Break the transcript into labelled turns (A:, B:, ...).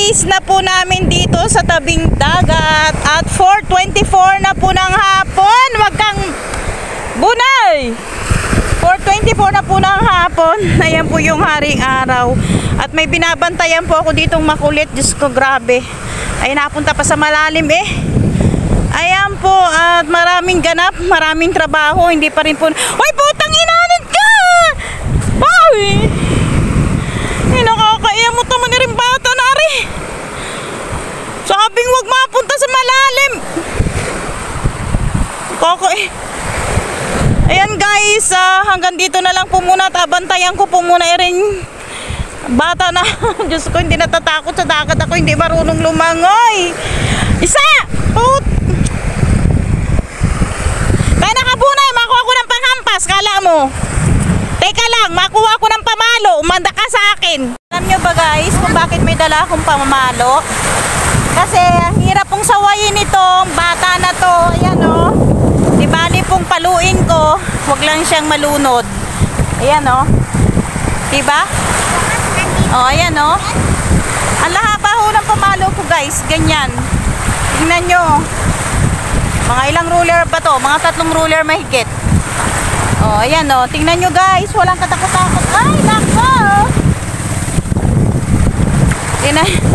A: base na po namin dito sa tabing dagat at 4:24 na po ng hapon. Wag kang bunay. 4:24 na po ng hapon. Ayan po yung haring araw. At may binabantayan po ako ditong makulit. Diyos ko, grabe. Ay, napunta pa sa malalim eh. Ayan po, at maraming ganap, maraming trabaho. Hindi pa rin po. Uy, putang inanit ka! Ay! Nakakaiya mo naman na rin bata na rin. Sabing wag mapunta sa malalim. Ayan guys, hanggang dito na lang po muna. Tabantayan ko po muna rin bata na. Diyos ko, hindi natatakot sa dagat. Ako hindi marunong lumangoy. Isa! Put! Kaya nakabunay, makuha ko ng panghampas. Kala mo? Teka lang, makuha ko ng pamalo. Umanda ka sa akin. Alam nyo ba guys kung bakit may dala akong pamalo? Kasi ang hirap pong sawayin itong bata na to. Ayan o. Di bali pong paluin ko. Huwag lang siyang malunod. Ayan o. Diba? O, ayan o. Ang lahaba ho ng pamalo ko guys. Ganyan. Tingnan nyo. Mga ilang ruler ba to? Mga 3 ruler mahigit. O, ayan o. Tingnan nyo guys. Walang katakot-takot. Ay, nako! Tingnan.